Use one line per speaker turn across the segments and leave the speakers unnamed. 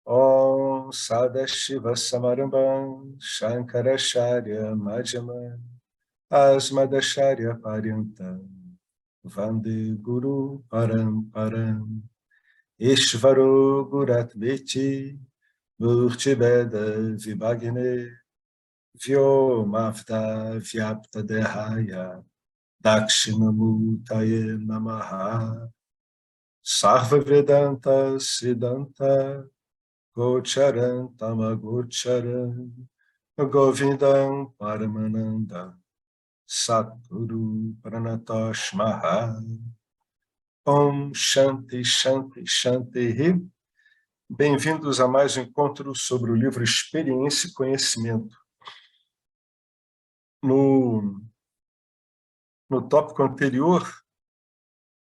Om Sadashiva Samarambam Shankaracharya Madhyamam Asmadacharya Paryantam Vande Guru Paramparam Ishvaro Guratmeti Murtibeda Vibhagne Vyomavta Vyapta Dehaya Dakshinamutaye Namaha Sarva Vedanta Siddhanta Gocharan Tamagocharan Govindam Paramananda Satguru Pranatosh Maha Om Shanti Shanti Shanti. Bem-vindos a mais um encontro sobre o livro Experiência e Conhecimento. No tópico anterior,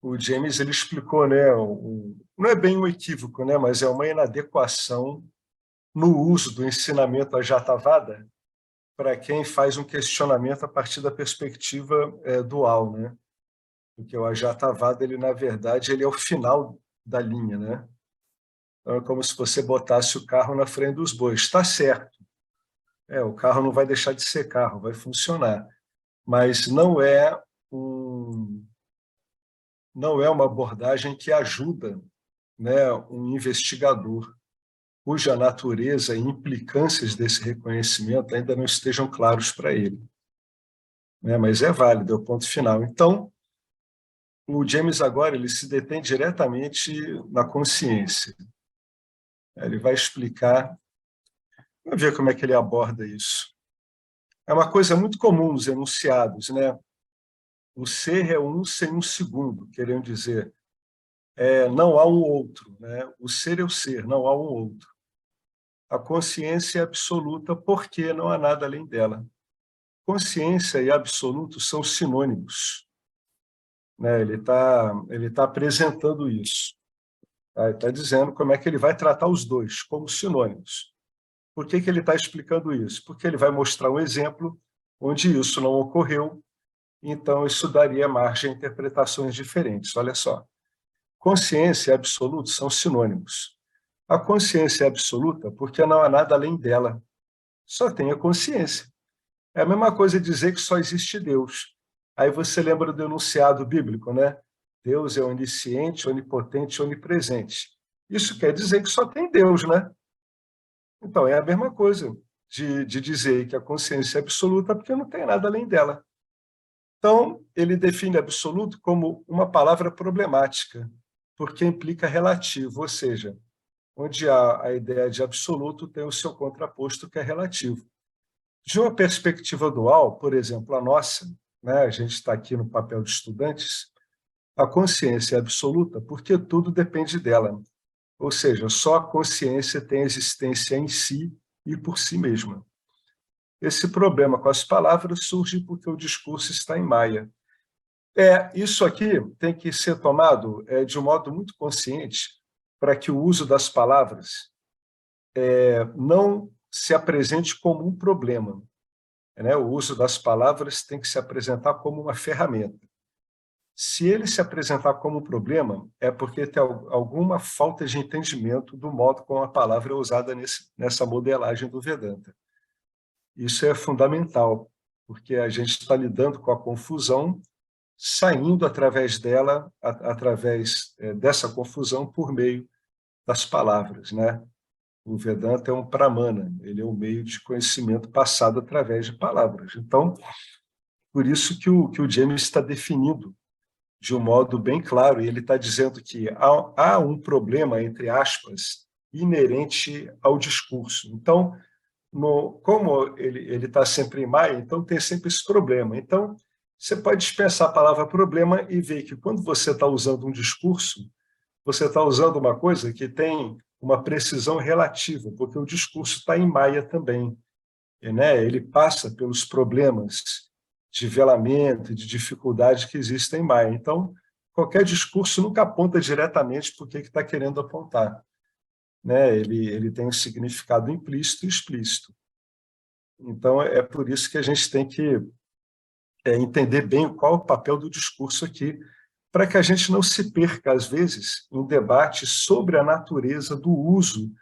o James ele explicou, né, não é bem um equívoco, né, mas é uma inadequação no uso do ensinamento Ajatavada para quem faz um questionamento a partir da perspectiva dual, né? Porque o Ajatavada, ele na verdade, ele é o final da linha, né? Então, é como se você botasse o carro na frente dos bois. Está certo. O carro não vai deixar de ser carro, vai funcionar. Mas não é uma abordagem que ajuda, né, um investigador cuja natureza e implicâncias desse reconhecimento ainda não estejam claros para ele. Mas é válido, é o ponto final. Então, o James agora ele se detém diretamente na consciência. Ele vai explicar, vamos ver como é que ele aborda isso. É uma coisa muito comum nos enunciados, né? O ser é um sem um segundo, querendo dizer, não há um outro, né? O ser é o ser, não há um outro. A consciência é absoluta porque não há nada além dela. Consciência e absoluto são sinônimos, né? Ele tá apresentando isso. Ele está dizendo como é que ele vai tratar os dois como sinônimos. Por que ele está explicando isso? Porque ele vai mostrar um exemplo onde isso não ocorreu, então isso daria margem a interpretações diferentes. Olha só, consciência e absoluto são sinônimos. A consciência é absoluta porque não há nada além dela. Só tem a consciência. É a mesma coisa dizer que só existe Deus. Aí você lembra do enunciado bíblico, né? Deus é onisciente, onipotente, onipresente. Isso quer dizer que só tem Deus, né? Então, é a mesma coisa de dizer que a consciência é absoluta porque não tem nada além dela. Então, ele define absoluto como uma palavra problemática, porque implica relativo, ou seja, onde há a ideia de absoluto, tem o seu contraposto, que é relativo. De uma perspectiva dual, por exemplo, a nossa, né, a gente está aqui no papel de estudantes, a consciência é absoluta porque tudo depende dela. Ou seja, só a consciência tem existência em si e por si mesma. Esse problema com as palavras surge porque o discurso está em maia. Isso aqui tem que ser tomado de um modo muito consciente para que o uso das palavras não se apresente como um problema. O uso das palavras tem que se apresentar como uma ferramenta. Se ele se apresentar como um problema, é porque tem alguma falta de entendimento do modo como a palavra é usada nessa modelagem do Vedanta. Isso é fundamental, porque a gente está lidando com a confusão, saindo através dela, através dessa confusão, por meio das palavras, né? O Vedanta é um pramana, ele é um meio de conhecimento passado através de palavras. Então, por isso que o James está definindo de um modo bem claro, e ele está dizendo que há um problema, entre aspas, inerente ao discurso. Então, como ele está sempre em maia, então tem sempre esse problema. Então, você pode dispensar a palavra problema e ver que quando você está usando um discurso, você está usando uma coisa que tem uma precisão relativa, porque o discurso está em maia também. Ele passa pelos problemas de velamento e de dificuldade que existem em maia. Então, qualquer discurso nunca aponta diretamente para o que está querendo apontar. Ele tem um significado implícito e explícito. Então, é por isso que a gente tem que entender bem qual é o papel do discurso aqui, para que a gente não se perca, às vezes, em debates sobre a natureza do uso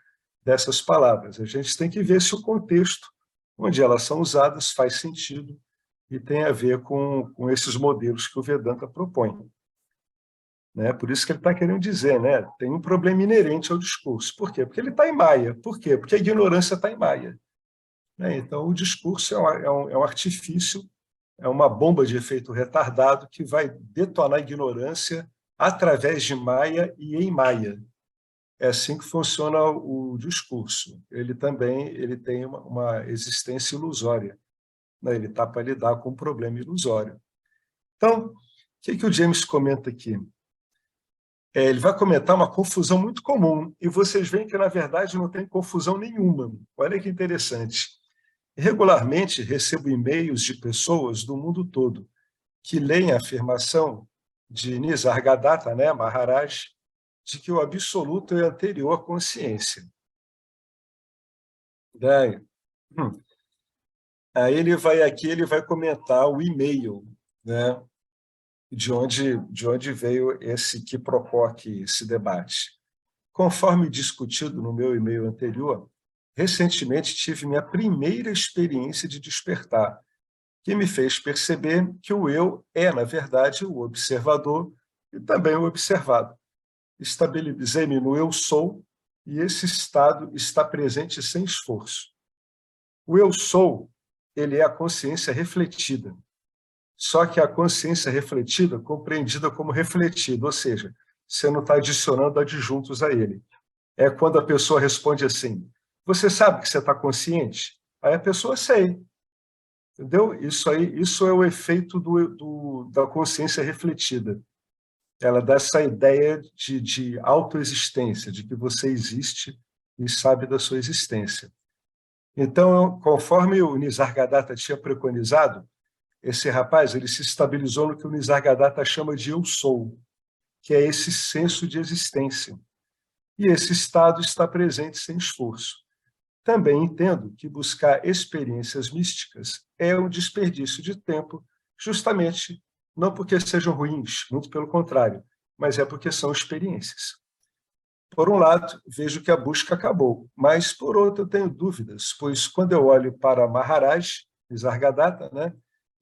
dessas palavras. A gente tem que ver se o contexto onde elas são usadas faz sentido e tem a ver com esses modelos que o Vedanta propõe. Né? Por isso que ele está querendo dizer, né? Tem um problema inerente ao discurso. Por quê? Porque ele está em Maia. Por quê? Porque a ignorância está em Maia. Né? Então, o discurso é um artifício, é uma bomba de efeito retardado que vai detonar a ignorância através de Maia e em Maia. É assim que funciona o discurso. Ele também tem uma existência ilusória. Né? Ele está para lidar com um problema ilusório. Então, o que o James comenta aqui? Ele vai comentar uma confusão muito comum, e vocês veem que, na verdade, não tem confusão nenhuma. Olha que interessante. Regularmente recebo e-mails de pessoas do mundo todo que leem a afirmação de Nisargadatta, né, Maharaj, de que o absoluto é anterior à consciência. Daí, aí ele vai comentar o e-mail, né, de onde veio esse quiproquo, esse debate. Conforme discutido no meu e-mail anterior, recentemente tive minha primeira experiência de despertar, que me fez perceber que o eu é, na verdade, o observador e também o observado. Estabilizei-me no eu sou e esse estado está presente sem esforço. O eu sou, ele é a consciência refletida. Só que a consciência refletida, compreendida como refletida, ou seja, você não está adicionando adjuntos a ele. É quando a pessoa responde assim, você sabe que você está consciente? Aí a pessoa sei. Entendeu? Isso é o efeito da consciência refletida. Ela dá essa ideia de autoexistência, de que você existe e sabe da sua existência. Então, conforme o Nisargadatta tinha preconizado, esse rapaz ele se estabilizou no que o Nisargadatta chama de eu sou, que é esse senso de existência. E esse estado está presente sem esforço. Também entendo que buscar experiências místicas é um desperdício de tempo, justamente não porque sejam ruins, muito pelo contrário, mas é porque são experiências. Por um lado, vejo que a busca acabou, mas por outro eu tenho dúvidas, pois quando eu olho para Maharaj, Nisargadatta, né,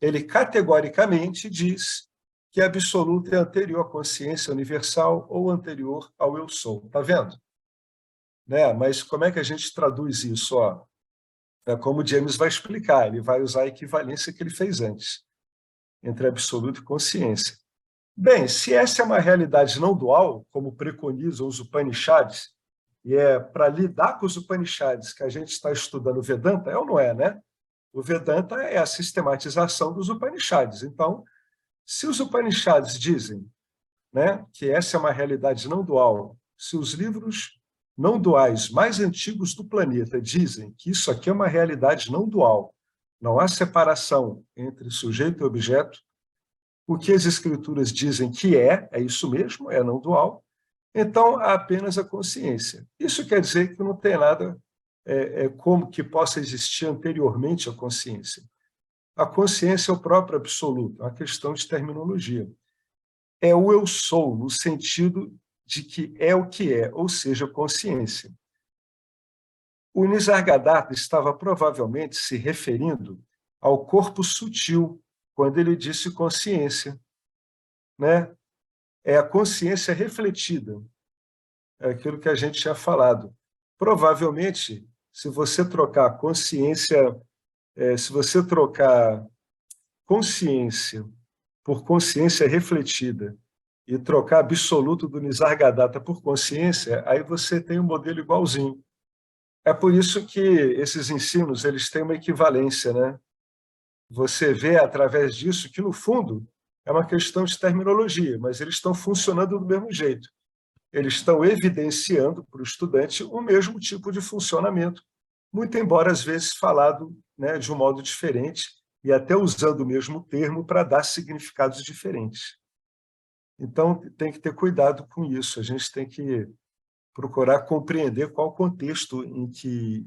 ele categoricamente diz que absoluto é anterior à consciência universal ou anterior ao eu sou. Está vendo? Né? Mas como é que a gente traduz isso? Ó? É como o James vai explicar, ele vai usar a equivalência que ele fez antes, entre absoluto e consciência. Bem, se essa é uma realidade não dual, como preconizam os Upanishads, e é para lidar com os Upanishads que a gente está estudando o Vedanta, é ou não é, né? O Vedanta é a sistematização dos Upanishads. Então, se os Upanishads dizem, né, que essa é uma realidade não dual, se os livros não duais mais antigos do planeta dizem que isso aqui é uma realidade não dual, não há separação entre sujeito e objeto, o que as escrituras dizem que é isso mesmo, é não dual, então há apenas a consciência. Isso quer dizer que não tem nada como que possa existir anteriormente à consciência. A consciência é o próprio absoluto, é uma questão de terminologia. É o eu sou, no sentido de que é o que é, ou seja, consciência. O Nisargadatta estava provavelmente se referindo ao corpo sutil, quando ele disse consciência. Né? É a consciência refletida, é aquilo que a gente tinha falado. Provavelmente, se você trocar consciência, se você trocar consciência por consciência refletida e trocar absoluto do Nisargadatta por consciência, aí você tem um modelo igualzinho. É por isso que esses ensinos eles têm uma equivalência, né? Você vê através disso que, no fundo, é uma questão de terminologia, mas eles estão funcionando do mesmo jeito. Eles estão evidenciando para o estudante o mesmo tipo de funcionamento, muito embora, às vezes, falado, né, de um modo diferente e até usando o mesmo termo para dar significados diferentes. Então, tem que ter cuidado com isso. A gente tem que procurar compreender qual o contexto em que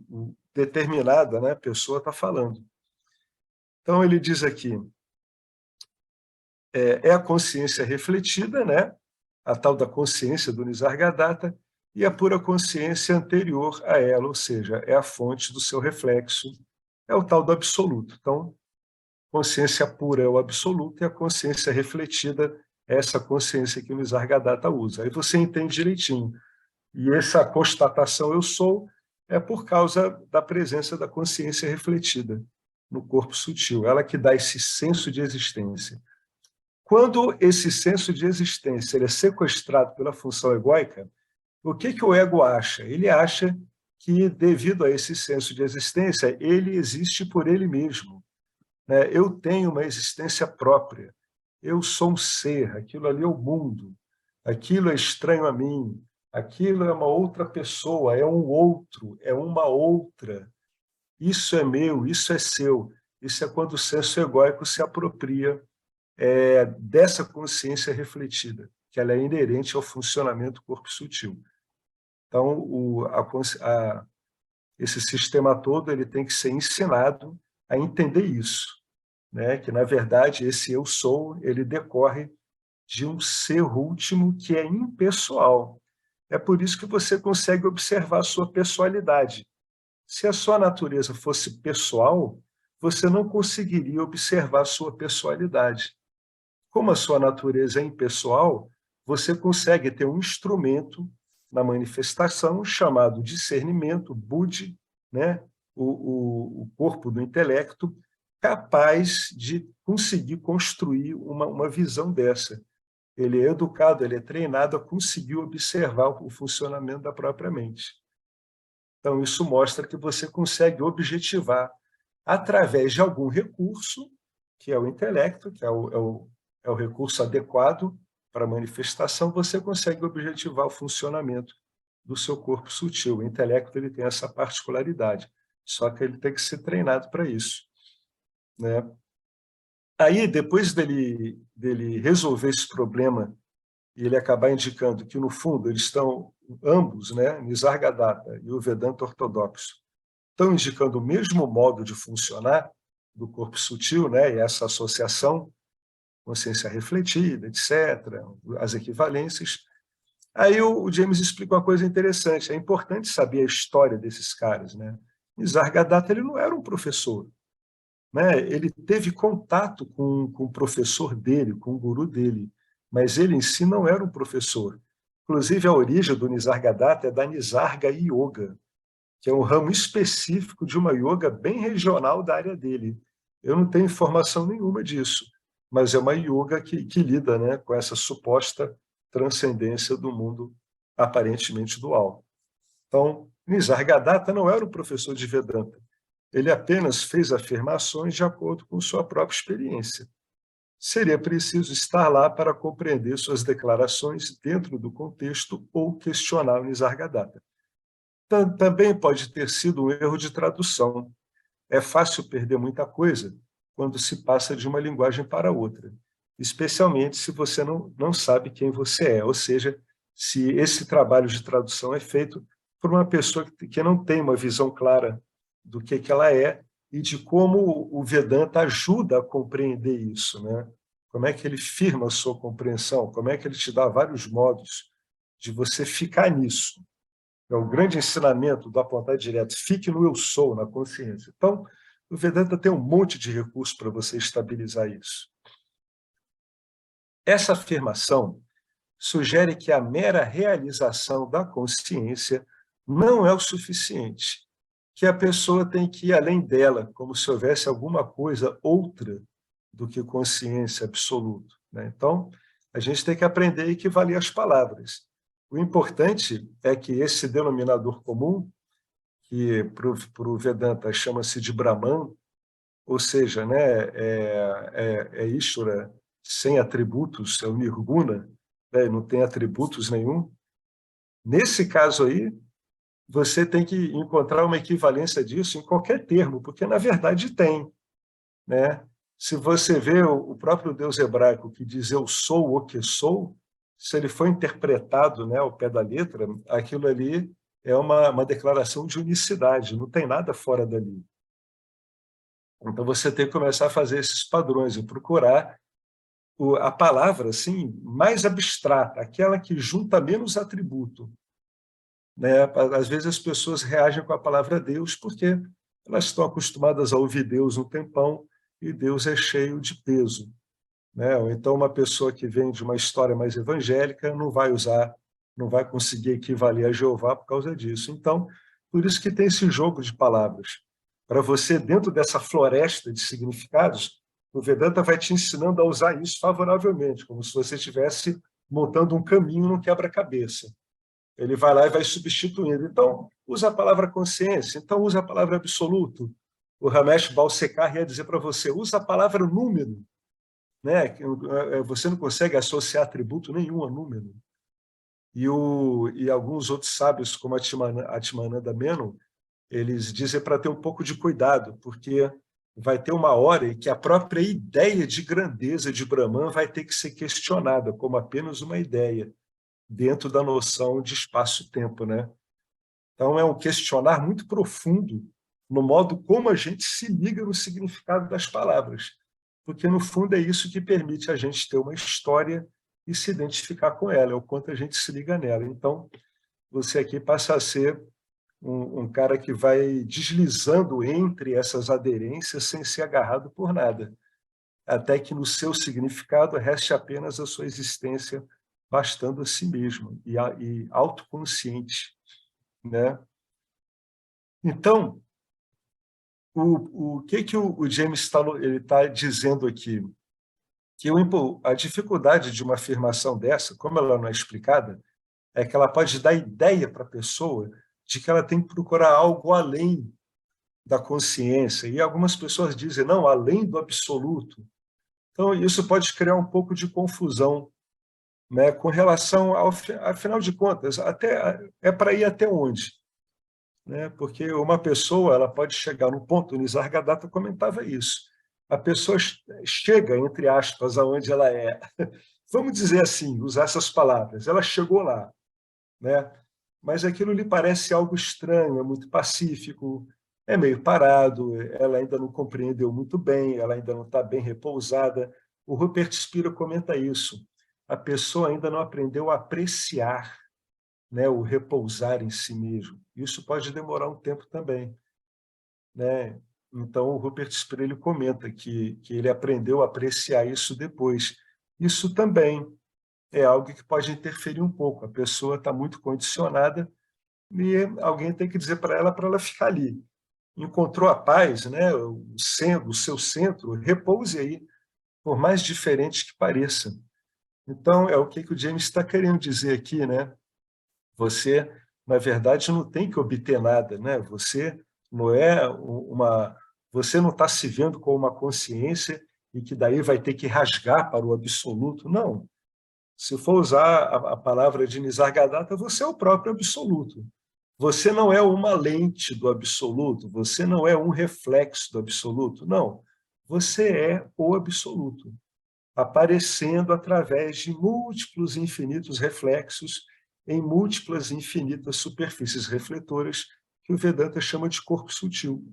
determinada, né, pessoa está falando. Então, ele diz aqui, é a consciência refletida, né, a tal da consciência do Nisargadatta, e a pura consciência anterior a ela, ou seja, é a fonte do seu reflexo, é o tal do absoluto. Então, consciência pura é o absoluto e a consciência refletida é essa consciência que o Nisargadatta usa. Aí você entende direitinho. E essa constatação eu sou é por causa da presença da consciência refletida no corpo sutil, ela que dá esse senso de existência. Quando esse senso de existência ele é sequestrado pela função egóica, o que o ego acha? Ele acha que, devido a esse senso de existência, ele existe por ele mesmo, né? Eu tenho uma existência própria, eu sou um ser, aquilo ali é o mundo, aquilo é estranho a mim, aquilo é uma outra pessoa, é um outro, é uma outra. Isso é meu, isso é seu. Isso é quando o senso egóico se apropria dessa consciência refletida, que ela é inerente ao funcionamento do corpo sutil. Então, esse sistema todo ele tem que ser ensinado a entender isso, né? Que, na verdade, esse eu sou, ele decorre de um ser último que é impessoal. É por isso que você consegue observar a sua pessoalidade. Se a sua natureza fosse pessoal, você não conseguiria observar a sua pessoalidade. Como a sua natureza é impessoal, você consegue ter um instrumento na manifestação chamado discernimento, buddhi, né? o corpo do intelecto, capaz de conseguir construir uma visão dessa. Ele é educado, ele é treinado a conseguir observar o funcionamento da própria mente. Então, isso mostra que você consegue objetivar através de algum recurso, que é o intelecto, que é o recurso adequado para a manifestação, você consegue objetivar o funcionamento do seu corpo sutil. O intelecto ele tem essa particularidade, só que ele tem que ser treinado para isso, né? Aí, depois dele resolver esse problema e ele acabar indicando que, no fundo, eles estão ambos, né, Nisargadatta e o Vedanta ortodoxo, estão indicando o mesmo modo de funcionar do corpo sutil, né, e essa associação, consciência refletida, etc., as equivalências. Aí o James explica uma coisa interessante, é importante saber a história desses caras, né? Nisargadatta ele não era um professor, né? Ele teve contato com o professor dele, com o guru dele, mas ele em si não era um professor. Inclusive, a origem do Nisargadatta é da Nisarga Yoga, que é um ramo específico de uma yoga bem regional da área dele. Eu não tenho informação nenhuma disso, mas é uma yoga que lida, né, com essa suposta transcendência do mundo aparentemente dual. Então, Nisargadatta não era um professor de Vedanta. Ele apenas fez afirmações de acordo com sua própria experiência. Seria preciso estar lá para compreender suas declarações dentro do contexto ou questionar o Nisargadatta. Também pode ter sido um erro de tradução. É fácil perder muita coisa quando se passa de uma linguagem para outra, especialmente se você não sabe quem você é, ou seja, se esse trabalho de tradução é feito por uma pessoa que não tem uma visão clara do que ela é e de como o Vedanta ajuda a compreender isso, né? Como é que ele firma a sua compreensão, como é que ele te dá vários modos de você ficar nisso. É o grande ensinamento do apontar direto. Fique no eu sou, na consciência. Então, o Vedanta tem um monte de recursos para você estabilizar isso. Essa afirmação sugere que a mera realização da consciência não é o suficiente, que a pessoa tem que ir além dela, como se houvesse alguma coisa outra do que consciência absoluta, né? Então, a gente tem que aprender a equivaler as palavras. O importante é que esse denominador comum, que para o Vedanta chama-se de Brahman, ou seja, né, Ishvara sem atributos, é o Nirguna, né, não tem atributos nenhum. Nesse caso aí, você tem que encontrar uma equivalência disso em qualquer termo, porque na verdade tem, né? Se você vê o próprio Deus hebraico que diz eu sou o que sou, se ele for interpretado, né, ao pé da letra, aquilo ali é uma declaração de unicidade, não tem nada fora dali. Então você tem que começar a fazer esses padrões e procurar a palavra assim mais abstrata, aquela que junta menos atributo. né? Às vezes as pessoas reagem com a palavra Deus porque elas estão acostumadas a ouvir Deus um tempão e Deus é cheio de peso, né? Ou então uma pessoa que vem de uma história mais evangélica não vai usar, não vai conseguir equivaler a Jeová por causa disso. Então, por isso que tem esse jogo de palavras. Para você, dentro dessa floresta de significados, o Vedanta vai te ensinando a usar isso favoravelmente, como se você estivesse montando um caminho no quebra-cabeça. Ele vai lá e vai substituindo. Então, usa a palavra consciência, então usa a palavra absoluto. O Ramesh Balsekar ia dizer para você, usa a palavra número, né? Você não consegue associar atributo nenhum a número. E alguns outros sábios, como Atmananda Menon, eles dizem para ter um pouco de cuidado, porque vai ter uma hora em que a própria ideia de grandeza de Brahman vai ter que ser questionada como apenas uma ideia, dentro da noção de espaço-tempo, né? Então, é um questionar muito profundo no modo como a gente se liga no significado das palavras, porque, no fundo, é isso que permite a gente ter uma história e se identificar com ela, é o quanto a gente se liga nela. Então, você aqui passa a ser um cara que vai deslizando entre essas aderências sem ser agarrado por nada, até que no seu significado reste apenas a sua existência bastando a si mesmo e autoconsciente, né? Então, o que o James está dizendo aqui? Que a dificuldade de uma afirmação dessa, como ela não é explicada, é que ela pode dar ideia para a pessoa de que ela tem que procurar algo além da consciência. E algumas pessoas dizem, não, além do absoluto. Então, isso pode criar um pouco de confusão, né, com relação afinal de contas, é para ir até onde? Né? Porque uma pessoa ela pode chegar no ponto, o Nisargadatta comentava isso, a pessoa chega, entre aspas, aonde ela é. Vamos dizer assim, usar essas palavras, ela chegou lá, né? Mas aquilo lhe parece algo estranho, é muito pacífico, é meio parado, ela ainda não compreendeu muito bem, ela ainda não está bem repousada. O Rupert Spira comenta isso. A pessoa ainda não aprendeu a apreciar, né, o repousar em si mesmo. Isso pode demorar um tempo também, né? Então, o Rupert Spira ele comenta que ele aprendeu a apreciar isso depois. Isso também é algo que pode interferir um pouco. A pessoa está muito condicionada e alguém tem que dizer para ela ficar ali. Encontrou a paz, né? O seu centro, repouse aí, por mais diferente que pareça. Então, é o que o James está querendo dizer aqui, né? Você, na verdade, não tem que obter nada, né? Você não é uma, você não está se vendo com uma consciência e que daí vai ter que rasgar para o absoluto. Não. Se for usar a palavra de Nisargadatta, você é o próprio absoluto. Você não é uma lente do absoluto, você não é um reflexo do absoluto, não. Você é o absoluto, aparecendo através de múltiplos e infinitos reflexos em múltiplas e infinitas superfícies refletoras que o Vedanta chama de corpo sutil.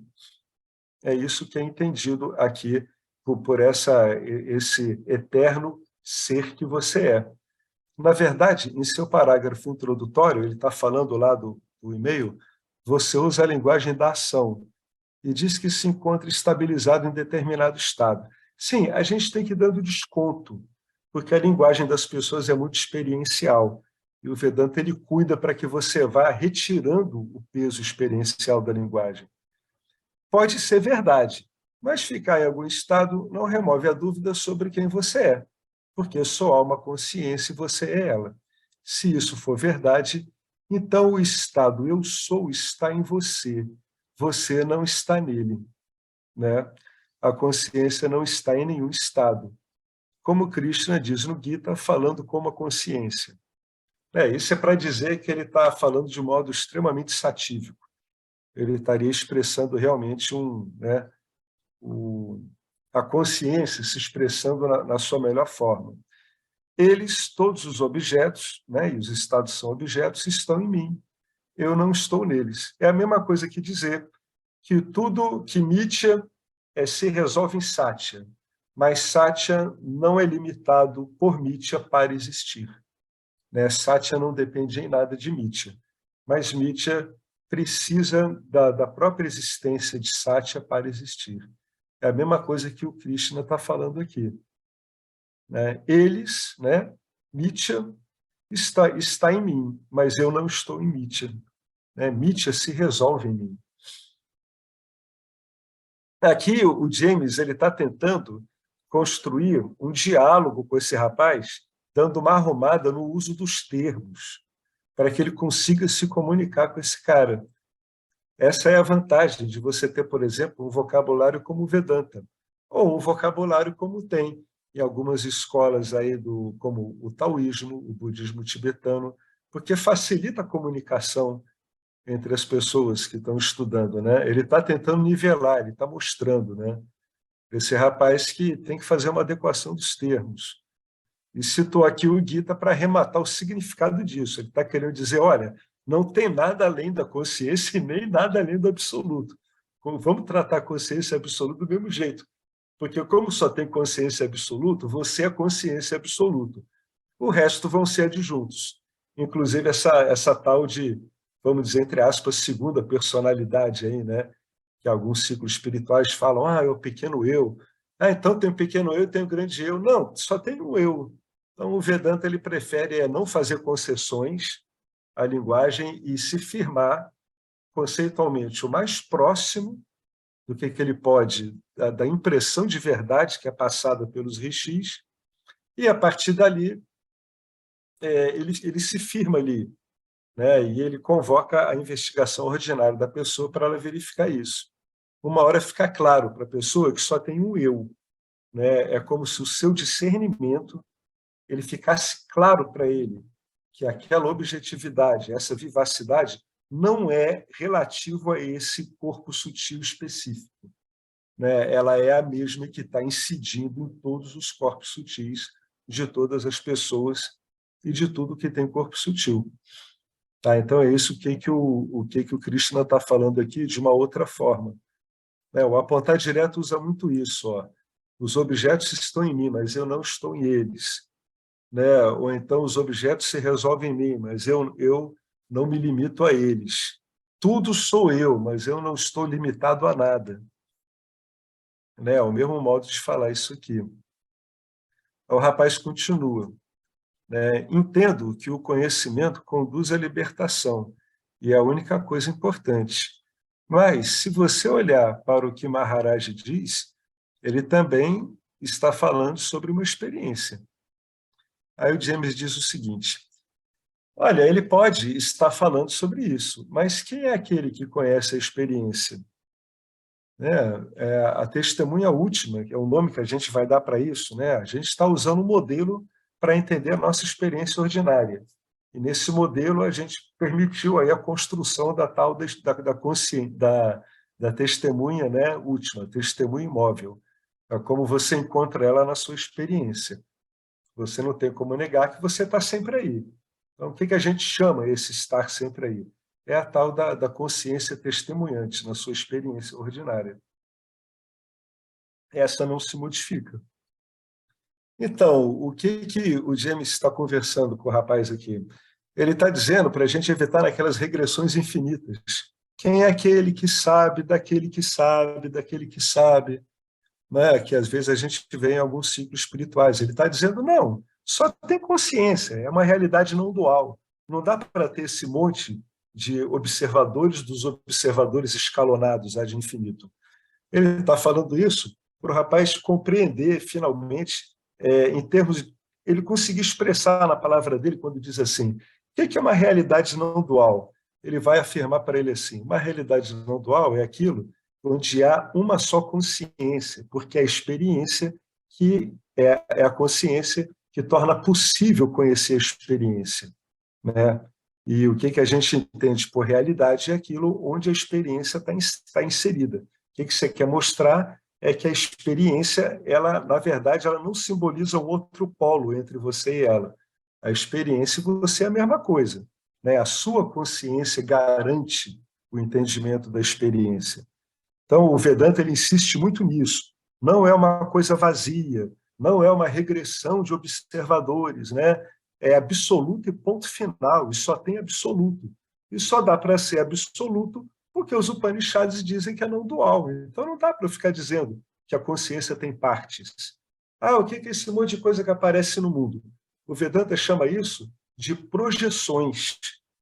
É isso que é entendido aqui por esse eterno ser que você é. Na verdade, em seu parágrafo introdutório, ele está falando lá do e-mail, você usa a linguagem da ação e diz que se encontra estabilizado em determinado estado. Sim, a gente tem que ir dando desconto, porque a linguagem das pessoas é muito experiencial. E o Vedanta ele cuida para que você vá retirando o peso experiencial da linguagem. Pode ser verdade, mas ficar em algum estado não remove a dúvida sobre quem você é, porque só há uma consciência e você é ela. Se isso for verdade, então o estado eu sou está em você, você não está nele, né? A consciência não está em nenhum estado. Como Krishna diz no Gita, falando como a consciência. Isso é para dizer que ele está falando de modo extremamente satívico. Ele estaria expressando realmente a consciência se expressando na sua melhor forma. Eles, todos os objetos, né, e os estados são objetos, estão em mim. Eu não estou neles. É a mesma coisa que dizer que tudo que Mitya se resolve em Satya, mas Satya não é limitado por Mitya para existir. Né? Satya não depende em nada de Mitya. mas Mithya precisa da própria existência de Satya para existir. É a mesma coisa que o Krishna está falando aqui. Né? Eles, né? Mithya está em mim, mas eu não estou em Mithya. Né? Mithya se resolve em mim. Aqui o James ele está tentando construir um diálogo com esse rapaz, dando uma arrumada no uso dos termos, para que ele consiga se comunicar com esse cara. Essa é a vantagem de você ter, por exemplo, um vocabulário como o Vedanta, ou um vocabulário como tem em algumas escolas aí como o taoísmo, o budismo tibetano, porque facilita a comunicação entre as pessoas que estão estudando, né? Ele está tentando nivelar, ele está mostrando, né? Esse rapaz que tem que fazer uma adequação dos termos. E citou aqui o Gita para arrematar o significado disso. Ele está querendo dizer, olha, não tem nada além da consciência e nem nada além do absoluto. Vamos tratar a consciência absoluta do mesmo jeito. Porque como só tem consciência absoluta, você é consciência absoluta. O resto vão ser adjuntos. Inclusive essa tal de, vamos dizer, entre aspas, segunda personalidade aí, né? Que alguns ciclos espirituais falam, é o pequeno eu. Então tem o pequeno eu e tem o grande eu. Não, só tem um eu. Então o Vedanta ele prefere não fazer concessões à linguagem e se firmar conceitualmente o mais próximo do que ele pode, da impressão de verdade que é passada pelos rishis, e a partir dali ele se firma ali, né? E ele convoca a investigação ordinária da pessoa para ela verificar isso. Uma hora fica claro para a pessoa que só tem um eu, né? É como se o seu discernimento ele ficasse claro para ele que aquela objetividade, essa vivacidade não é relativo a esse corpo sutil específico, né? Ela é a mesma que está incidindo em todos os corpos sutis de todas as pessoas e de tudo que tem corpo sutil. Tá? Então é isso que o Krishna está falando aqui de uma outra forma. Né? O apontar direto usa muito isso. Ó. Os objetos estão em mim, mas eu não estou em eles. Né? Ou então os objetos se resolvem em mim, mas eu não me limito a eles. Tudo sou eu, mas eu não estou limitado a nada. Né? É o mesmo modo de falar isso aqui. O rapaz continua. Né? Entendo que o conhecimento conduz à libertação, e é a única coisa importante. Mas, se você olhar para o que Maharaj diz, ele também está falando sobre uma experiência. Aí o James diz o seguinte, olha, ele pode estar falando sobre isso, mas quem é aquele que conhece a experiência? É a testemunha última, que é o nome que a gente vai dar para isso. Né? A gente está usando um modelo para entender a nossa experiência ordinária. E nesse modelo a gente permitiu aí a construção da tal da testemunha, né, última, testemunha imóvel. É como você encontra ela na sua experiência. Você não tem como negar que você está sempre aí. Então, o que a gente chama esse estar sempre aí? É a tal da consciência testemunhante na sua experiência ordinária. Essa não se modifica. Então, o que o James está conversando com o rapaz aqui? Ele está dizendo para a gente evitar aquelas regressões infinitas. Quem é aquele que sabe, daquele que sabe, daquele que sabe, né? Que às vezes a gente vê em alguns ciclos espirituais. Ele está dizendo, não, só tem consciência, é uma realidade não dual. Não dá para ter esse monte de observadores dos observadores escalonados ad infinito. Ele está falando isso para o rapaz compreender, finalmente, em termos de... Ele conseguir expressar na palavra dele, quando diz assim, o que é uma realidade não dual? Ele vai afirmar para ele assim, uma realidade não dual é aquilo onde há uma só consciência, porque a experiência que é a consciência que torna possível conhecer a experiência. Né? E o que a gente entende por realidade é aquilo onde a experiência está inserida. O que você quer mostrar é que a experiência, ela, na verdade, ela não simboliza um outro polo entre você e ela. A experiência e você é a mesma coisa. Né? A sua consciência garante o entendimento da experiência. Então, o Vedanta ele insiste muito nisso. Não é uma coisa vazia, não é uma regressão de observadores, né? É absoluto e ponto final, e só tem absoluto. E só dá para ser absoluto porque os Upanishads dizem que é não dual. Então não dá para eu ficar dizendo que a consciência tem partes. O que é esse monte de coisa que aparece no mundo? O Vedanta chama isso de projeções.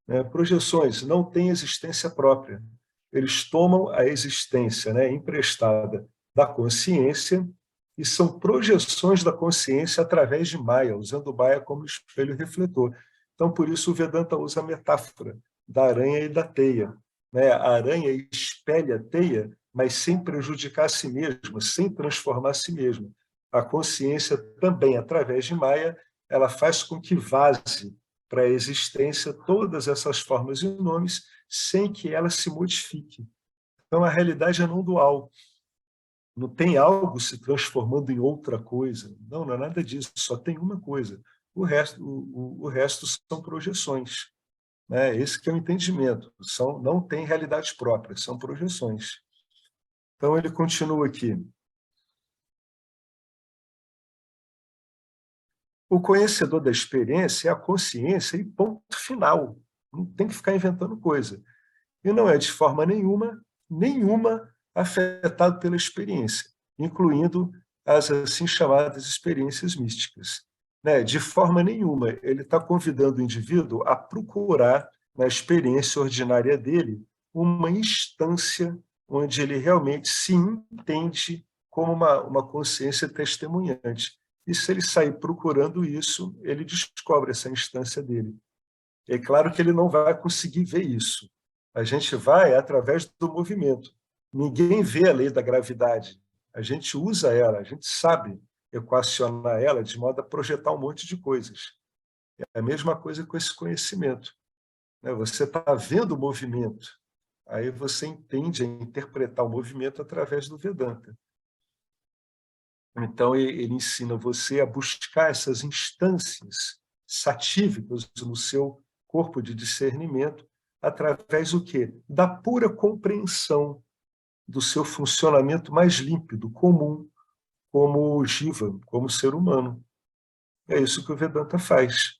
Né? Projeções não têm existência própria. Eles tomam a existência, né, emprestada da consciência e são projeções da consciência através de Maya, usando Maya como espelho refletor. Então, por isso, o Vedanta usa a metáfora da aranha e da teia. Né? A aranha espelha a teia, mas sem prejudicar a si mesma, sem transformar a si mesma. A consciência também, através de Maya, ela faz com que vaze para a existência todas essas formas e nomes sem que ela se modifique. Então, a realidade é não dual. Não tem algo se transformando em outra coisa. Não, não é nada disso. Só tem uma coisa. O resto são projeções. Né? Esse que é o entendimento. Não tem realidade própria, são projeções. Então, ele continua aqui. O conhecedor da experiência é a consciência e ponto final. Não tem que ficar inventando coisa. E não é de forma nenhuma afetado pela experiência, incluindo as assim chamadas experiências místicas. Né? De forma nenhuma, ele está convidando o indivíduo a procurar, na experiência ordinária dele, uma instância onde ele realmente se entende como uma consciência testemunhante. E se ele sair procurando isso, ele descobre essa instância dele. É claro que ele não vai conseguir ver isso. A gente vai através do movimento. Ninguém vê a lei da gravidade. A gente usa ela, a gente sabe equacionar ela de modo a projetar um monte de coisas. É a mesma coisa com esse conhecimento. Você está vendo o movimento, aí você entende a interpretar o movimento através do Vedanta. Então, ele ensina você a buscar essas instâncias satívicas no seu corpo de discernimento, através do quê? Da pura compreensão do seu funcionamento mais límpido, comum, como jiva, como ser humano. É isso que o Vedanta faz.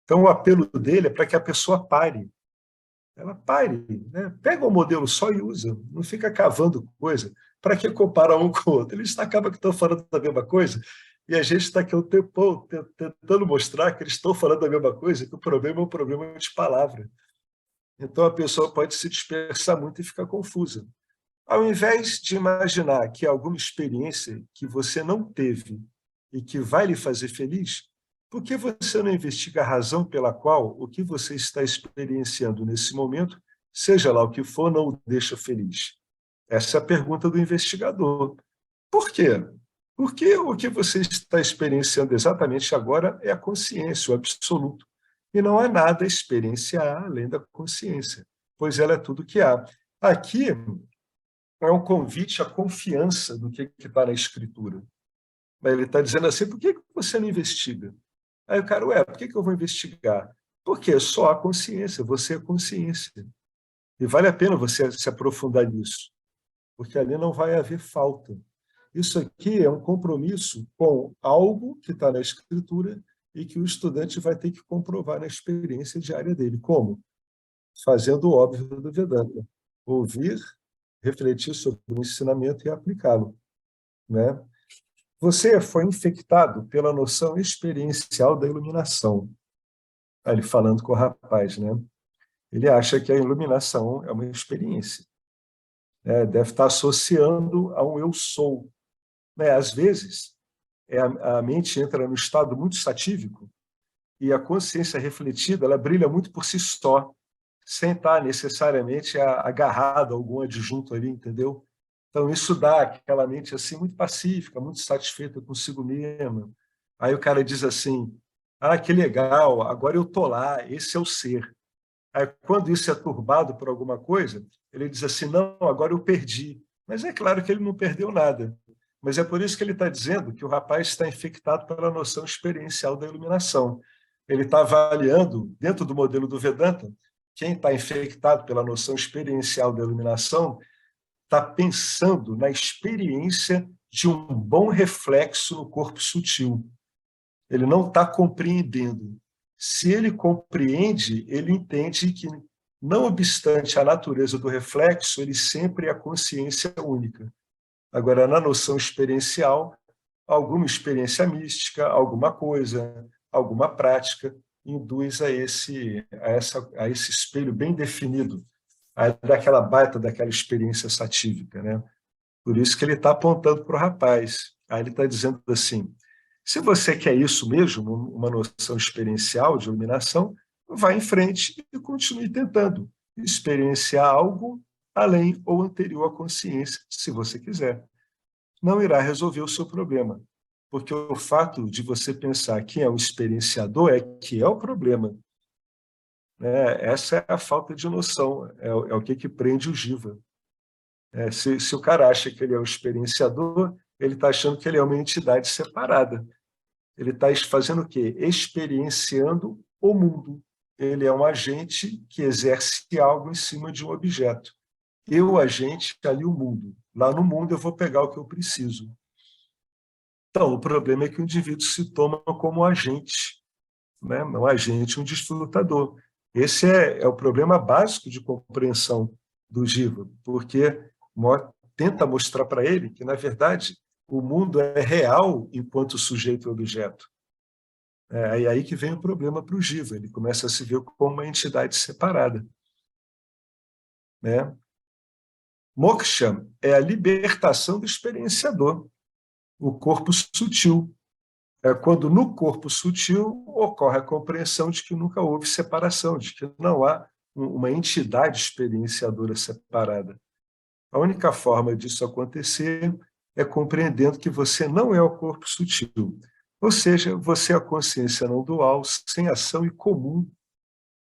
Então, o apelo dele é para que a pessoa pare. Ela pare, né? Pega um modelo só e usa, não fica cavando coisa. Para que comparar um com o outro? Eles acabam que estão falando da mesma coisa e a gente está aqui o tempo tentando mostrar que eles estão falando da mesma coisa, que o problema é um problema de palavra. Então a pessoa pode se dispersar muito e ficar confusa. Ao invés de imaginar que alguma experiência que você não teve e que vai lhe fazer feliz, por que você não investiga a razão pela qual o que você está experienciando nesse momento, seja lá o que for, não o deixa feliz? Essa é a pergunta do investigador. Por quê? Porque o que você está experienciando exatamente agora é a consciência, o absoluto. E não há nada a experienciar além da consciência, pois ela é tudo que há. Aqui é um convite à confiança do que está na Escritura. Ele está dizendo assim, por que você não investiga? Aí o cara, por que eu vou investigar? Porque só a consciência, você é consciência. E vale a pena você se aprofundar nisso, porque ali não vai haver falta. Isso aqui é um compromisso com algo que está na Escritura e que o estudante vai ter que comprovar na experiência diária dele. Como? Fazendo o óbvio do Vedanta. Ouvir, refletir sobre o ensinamento e aplicá-lo. Né? Você foi infectado pela noção experiencial da iluminação. Ele falando com o rapaz, né? Ele acha que a iluminação é uma experiência. Deve estar associando a um eu sou. Às vezes, a mente entra no estado muito satívico e a consciência refletida ela brilha muito por si só, sem estar necessariamente agarrado a algum adjunto ali, entendeu? Então, isso dá aquela mente assim muito pacífica, muito satisfeita consigo mesma. Aí o cara diz assim, que legal, agora eu estou lá, esse é o ser. Aí, quando isso é turbado por alguma coisa, ele diz assim, não, agora eu perdi. Mas é claro que ele não perdeu nada. Mas é por isso que ele está dizendo que o rapaz está infectado pela noção experiencial da iluminação. Ele está avaliando, dentro do modelo do Vedanta, quem está infectado pela noção experiencial da iluminação está pensando na experiência de um bom reflexo no corpo sutil. Ele não está compreendendo. Se ele compreende, ele entende que Não obstante a natureza do reflexo, ele sempre é a consciência única. Agora, na noção experiencial, alguma experiência mística, alguma coisa, alguma prática, induz a esse espelho bem definido, daquela baita, daquela experiência satívica, né? Por isso que ele está apontando para o rapaz. Aí ele está dizendo assim, se você quer isso mesmo, uma noção experiencial de iluminação, vá em frente e continue tentando experienciar algo além ou anterior à consciência, se você quiser. Não irá resolver o seu problema, porque o fato de você pensar quem é o experienciador é que é o problema. Né? Essa é a falta de noção, é o que prende o jiva. Se o cara acha que ele é o experienciador, ele está achando que ele é uma entidade separada. Ele está fazendo o quê? Experienciando o mundo. Ele é um agente que exerce algo em cima de um objeto. Eu, agente, ali o mundo. Lá no mundo eu vou pegar o que eu preciso. Então, o problema é que o indivíduo se toma como agente, né? Um agente, um desfrutador. Esse é o problema básico de compreensão do Jiva, porque tenta mostrar para ele que, na verdade, o mundo é real enquanto sujeito e objeto. É aí que vem o problema para o Jiva, ele começa a se ver como uma entidade separada. Né? Moksha é a libertação do experienciador, o corpo sutil. É quando no corpo sutil ocorre a compreensão de que nunca houve separação, de que não há uma entidade experienciadora separada. A única forma disso acontecer é compreendendo que você não é o corpo sutil, ou seja, você é a consciência não dual, sem ação e comum.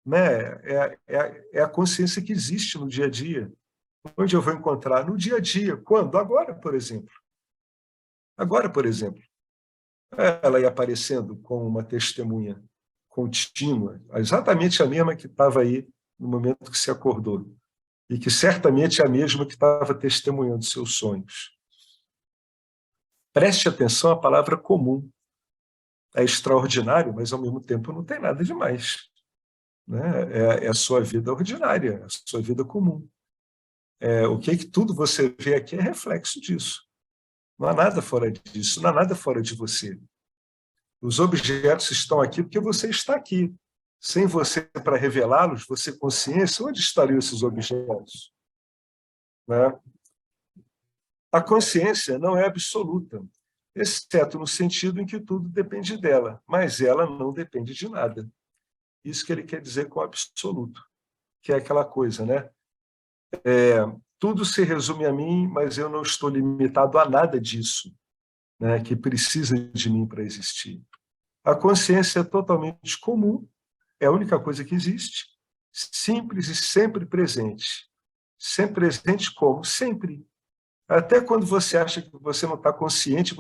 Né? É a consciência que existe no dia a dia. Onde eu vou encontrar? No dia a dia. Quando? Agora, por exemplo. Agora, por exemplo. Ela ia aparecendo como uma testemunha contínua, exatamente a mesma que estava aí no momento que se acordou, e que certamente é a mesma que estava testemunhando seus sonhos. Preste atenção à palavra comum. É extraordinário, mas ao mesmo tempo não tem nada demais. Né? É a sua vida ordinária, a sua vida comum. O que tudo você vê aqui é reflexo disso. Não há nada fora disso, não há nada fora de você. Os objetos estão aqui porque você está aqui. Sem você para revelá-los, você consciência, onde estariam esses objetos? Né? A consciência não é absoluta, exceto no sentido em que tudo depende dela, mas ela não depende de nada. Isso que ele quer dizer com absoluto, que é aquela coisa, né? Tudo se resume a mim, mas eu não estou limitado a nada disso, né, que precisa de mim para existir. A consciência é totalmente comum, é a única coisa que existe, simples e sempre presente. Sempre presente como? Sempre. Até quando você acha que você não está consciente,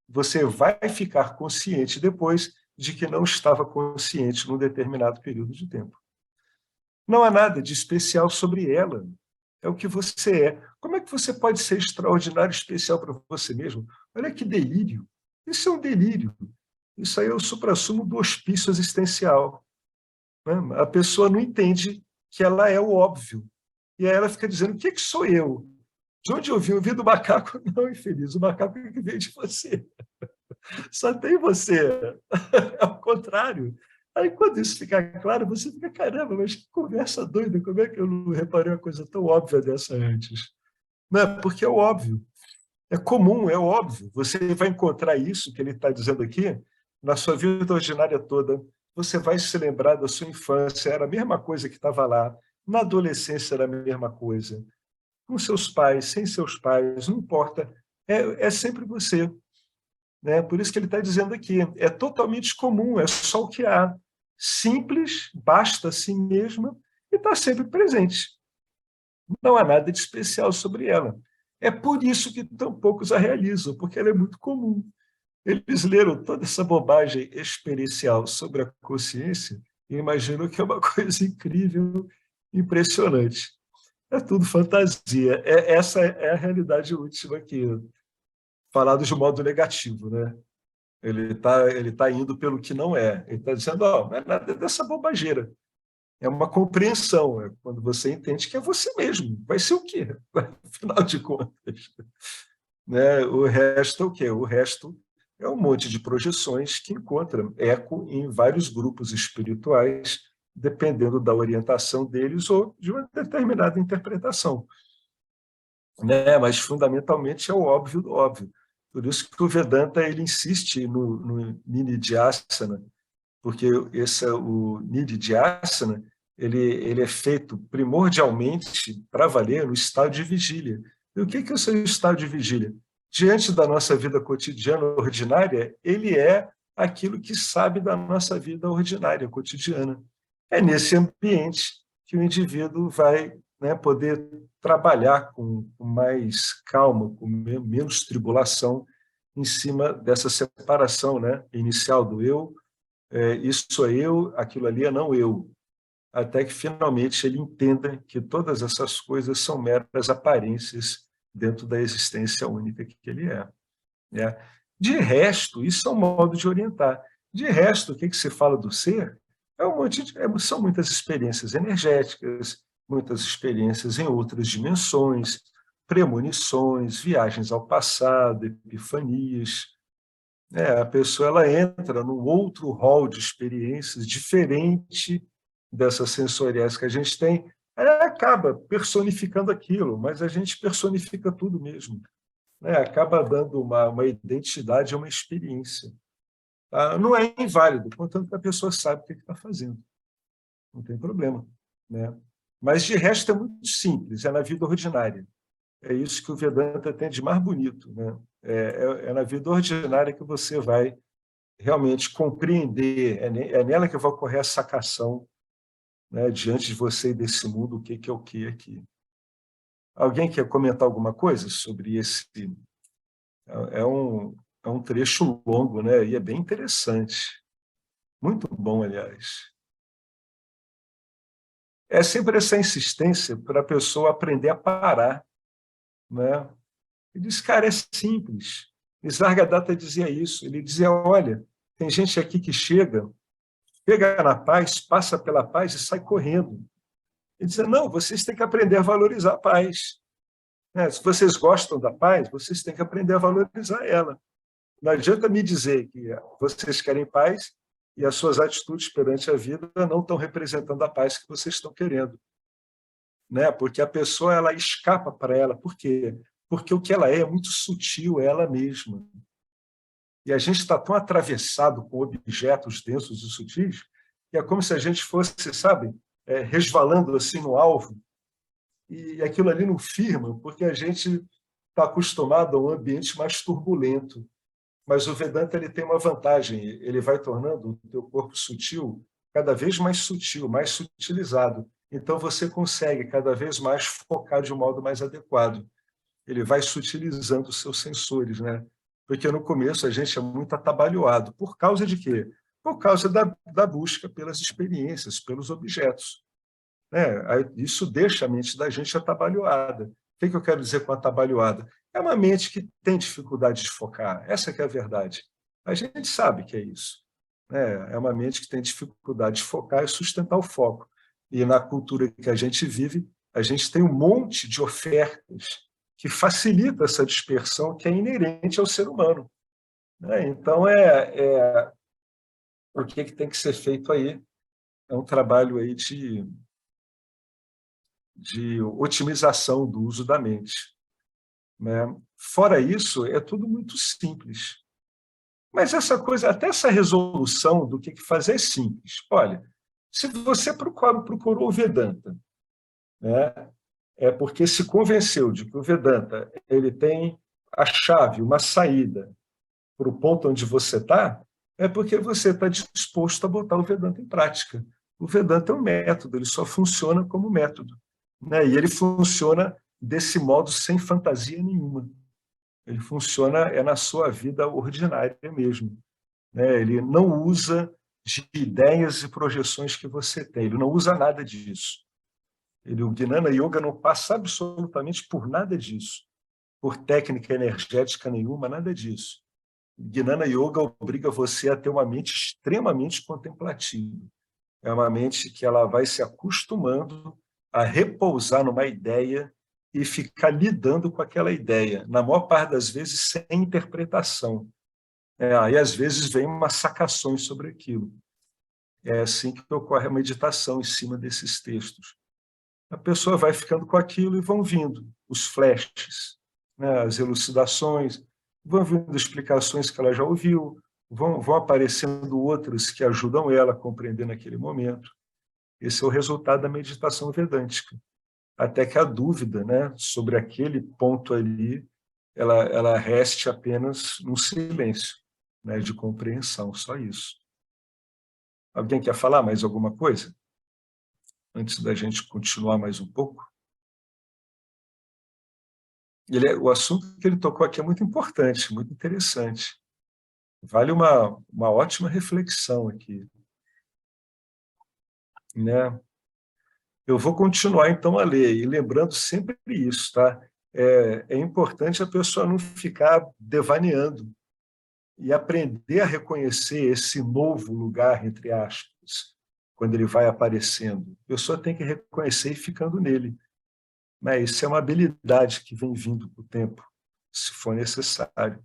você vai ficar consciente depois de que não estava consciente num determinado período de tempo. Não há nada de especial sobre ela. É o que você é. Como é que você pode ser extraordinário, especial para você mesmo? Olha que delírio. Isso é um delírio. Isso aí é o suprassumo do hospício existencial. Né? A pessoa não entende que ela é o óbvio. E aí ela fica dizendo, o que sou eu? De onde eu vim? Eu vim do macaco? Não, infeliz, o macaco é que veio de você. Só tem você. É o contrário. Aí, quando isso fica claro, você fica, caramba, mas que conversa doida, como é que eu não reparei uma coisa tão óbvia dessa antes? Não é porque é óbvio, é comum, é óbvio. Você vai encontrar isso que ele está dizendo aqui na sua vida ordinária toda. Você vai se lembrar da sua infância, era a mesma coisa que estava lá. Na adolescência era a mesma coisa. Com seus pais, sem seus pais, não importa. É sempre você. Né? Por isso que ele está dizendo aqui, é totalmente comum, é só o que há. Simples, basta a si mesma e está sempre presente. Não há nada de especial sobre ela. É por isso que tão poucos a realizam, porque ela é muito comum. Eles leram toda essa bobagem experiencial sobre a consciência e imaginam que é uma coisa incrível, impressionante. É tudo fantasia. Essa é a realidade última aqui, falado de modo negativo, né? Ele tá indo pelo que não é. Ele está dizendo, não é nada dessa bobageira. É uma compreensão, é quando você entende que é você mesmo. Vai ser o quê? Afinal de contas. Né? O resto é o quê? O resto é um monte de projeções que encontram eco em vários grupos espirituais, dependendo da orientação deles ou de uma determinada interpretação. Né? Mas, fundamentalmente, é o óbvio do óbvio. Por isso que o Vedanta ele insiste no Nididhyasana, porque o Nididhyasana ele é feito primordialmente para valer no estado de vigília. E o que é o seu estado de vigília? Diante da nossa vida cotidiana ordinária, ele é aquilo que sabe da nossa vida ordinária, cotidiana. É nesse ambiente que o indivíduo vai, né, poder trabalhar com mais calma, com menos tribulação, em cima dessa separação, né, inicial do eu, isso sou eu, aquilo ali é não eu, até que finalmente ele entenda que todas essas coisas são meras aparências dentro da existência única que ele é. Né? De resto, isso é um modo de orientar. De resto, o que se fala do ser é um monte de, são muitas experiências energéticas, muitas experiências em outras dimensões, premonições, viagens ao passado, epifanias. A pessoa ela entra num outro rol de experiências diferente dessas sensoriais que a gente tem, ela acaba personificando aquilo, mas a gente personifica tudo mesmo. Né? Acaba dando uma identidade a uma experiência. Tá? Não é inválido, contanto que a pessoa sabe o que está fazendo. Não tem problema. Né? Mas, de resto, é muito simples, é na vida ordinária. É isso que o Vedanta tem de mais bonito. Né? É na vida ordinária que você vai realmente compreender, é nela que vai ocorrer a sacação, né, diante de você e desse mundo, o que é o que aqui. Alguém quer comentar alguma coisa sobre esse? É um, é um trecho longo, né? E é bem interessante. Muito bom, aliás. É sempre essa insistência para a pessoa aprender a parar. Né? Ele diz, cara, é simples. Nisargadatta dizia isso. Ele dizia, olha, tem gente aqui que chega na paz, passa pela paz e sai correndo. Ele dizia, não, vocês têm que aprender a valorizar a paz. Se vocês gostam da paz, vocês têm que aprender a valorizar ela. Não adianta me dizer que vocês querem paz e as suas atitudes perante a vida não estão representando a paz que vocês estão querendo. Porque a pessoa ela escapa para ela. Por quê? Porque o que ela é muito sutil, é ela mesma. E a gente está tão atravessado com objetos densos e sutis que é como se a gente fosse, sabe, resvalando assim no alvo, e aquilo ali não firma, porque a gente está acostumado a um ambiente mais turbulento. Mas o Vedanta ele tem uma vantagem, ele vai tornando o teu corpo sutil cada vez mais sutil, mais sutilizado. Então você consegue cada vez mais focar de um modo mais adequado. Ele vai sutilizando os seus sensores, né? Porque no começo a gente é muito atabalhoado. Por causa de quê? Por causa da busca pelas experiências, pelos objetos. Isso deixa a mente da gente atabalhoada. O que eu quero dizer com atabalhoada? É uma mente que tem dificuldade de focar. Essa que é a verdade. A gente sabe que é isso. É uma mente que tem dificuldade de focar e sustentar o foco. E na cultura que a gente vive, a gente tem um monte de ofertas que facilita essa dispersão que é inerente ao ser humano. Então, o que tem que ser feito aí? É um trabalho aí de otimização do uso da mente. Fora isso, é tudo muito simples. Mas essa coisa, até essa resolução do que fazer é simples. Olha, se você procurou o Vedanta, é porque se convenceu de que o Vedanta ele tem a chave, uma saída para o ponto onde você está, é porque você está disposto a botar o Vedanta em prática. O Vedanta é um método, ele só funciona como método. E ele funciona desse modo sem fantasia nenhuma. Ele funciona na sua vida ordinária mesmo. Ele não usa de ideias e projeções que você tem, ele não usa nada disso. O Jnana Yoga não passa absolutamente por nada disso, por técnica energética nenhuma, nada disso. O Jnana Yoga obriga você a ter uma mente extremamente contemplativa. É uma mente que ela vai se acostumando a repousar numa ideia e ficar lidando com aquela ideia, na maior parte das vezes sem interpretação. Aí, às vezes, vem umas sacações sobre aquilo. É assim que ocorre a meditação em cima desses textos. A pessoa vai ficando com aquilo e vão vindo os flashes, né, as elucidações, vão vindo explicações que ela já ouviu, vão aparecendo outras que ajudam ela a compreender naquele momento. Esse é o resultado da meditação vedântica. Até que a dúvida, né, sobre aquele ponto ali, ela reste apenas num silêncio, né, de compreensão, só isso. Alguém quer falar mais alguma coisa? Antes da gente continuar mais um pouco? O assunto que ele tocou aqui é muito importante, muito interessante. Vale uma ótima reflexão aqui, né? Eu vou continuar, então, a ler, e lembrando sempre isso, tá? É importante a pessoa não ficar devaneando e aprender a reconhecer esse novo lugar, entre aspas, quando ele vai aparecendo. A pessoa tem que reconhecer e ficando nele. Né? Isso é uma habilidade que vem vindo com o tempo, se for necessário.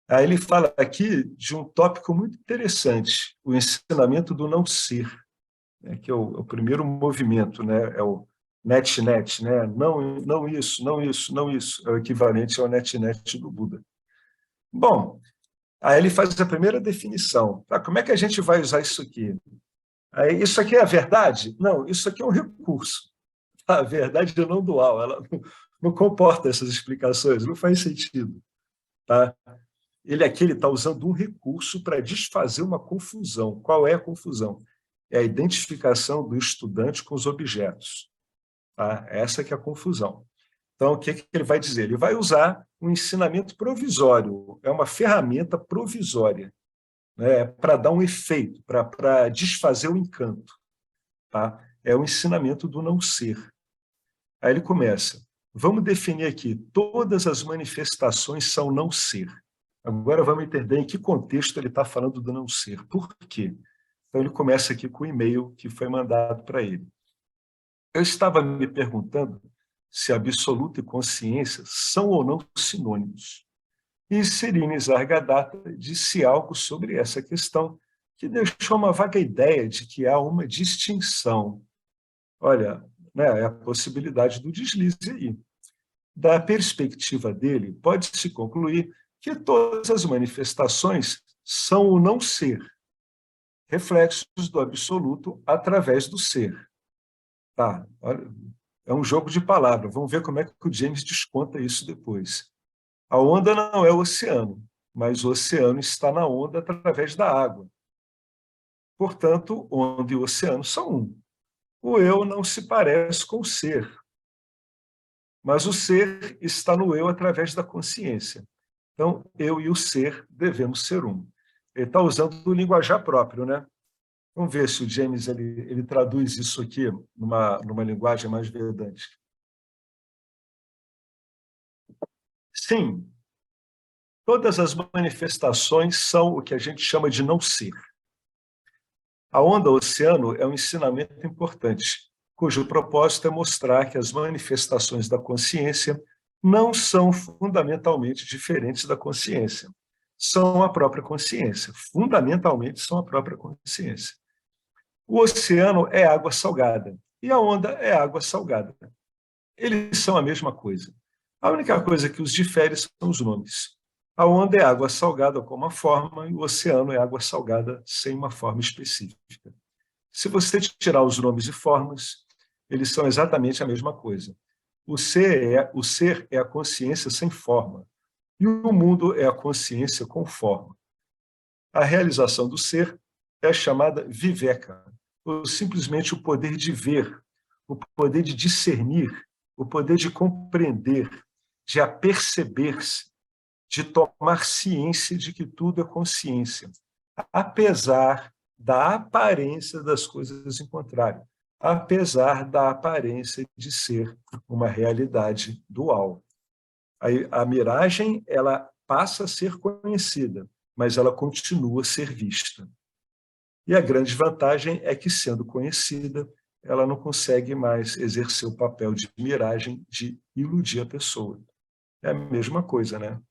Aí ele fala aqui de um tópico muito interessante, o ensinamento do não ser, né, que é o primeiro movimento, né, é o net-net, né, não isso, não isso, não isso, é o equivalente ao net-net do Buda. Bom, aí ele faz a primeira definição. Tá, como é que a gente vai usar isso aqui? Aí, isso aqui é a verdade? Não, isso aqui é um recurso. A verdade é não dual, ela não comporta essas explicações, não faz sentido. Tá? Ele aqui está usando um recurso para desfazer uma confusão. Qual é a confusão? É a identificação do estudante com os objetos. Tá? Essa que é a confusão. Então, o que ele vai dizer? Ele vai usar um ensinamento provisório, é uma ferramenta provisória, né, para dar um efeito, para desfazer o encanto. Tá? É o ensinamento do não ser. Aí ele começa. Vamos definir aqui, todas as manifestações são não ser. Agora vamos entender em que contexto ele está falando do não ser. Por quê? Então ele começa aqui com o e-mail que foi mandado para ele. Eu estava me perguntando se absoluto e consciência são ou não sinônimos. E Sirine Zargadata disse algo sobre essa questão, que deixou uma vaga ideia de que há uma distinção. Olha, né, é a possibilidade do deslize aí. Da perspectiva dele, pode-se concluir que todas as manifestações são o não ser, reflexos do absoluto através do ser. Tá, olha, é um jogo de palavras, vamos ver como é que o James desconta isso depois. A onda não é o oceano, mas o oceano está na onda através da água. Portanto, onda e oceano são um. O eu não se parece com o ser, mas o ser está no eu através da consciência. Então, eu e o ser devemos ser um. Ele está usando o linguajar próprio, né? Vamos ver se o James ele traduz isso aqui numa linguagem mais vedântica. Sim, todas as manifestações são o que a gente chama de não ser. A onda oceano é um ensinamento importante, cujo propósito é mostrar que as manifestações da consciência não são fundamentalmente diferentes da consciência. São a própria consciência. Fundamentalmente são a própria consciência. O oceano é água salgada e a onda é água salgada. Eles são a mesma coisa. A única coisa que os difere são os nomes. A onda é água salgada com uma forma e o oceano é água salgada sem uma forma específica. Se você tirar os nomes e formas, eles são exatamente a mesma coisa. O ser é a consciência sem forma e o mundo é a consciência com forma. A realização do ser é chamada viveka, ou simplesmente o poder de ver, o poder de discernir, o poder de compreender, de aperceber-se, de tomar ciência de que tudo é consciência, apesar da aparência das coisas em contrário, apesar da aparência de ser uma realidade dual. A miragem ela passa a ser conhecida, mas ela continua a ser vista. E a grande vantagem é que, sendo conhecida, ela não consegue mais exercer o papel de miragem, de iludir a pessoa. É a mesma coisa, né?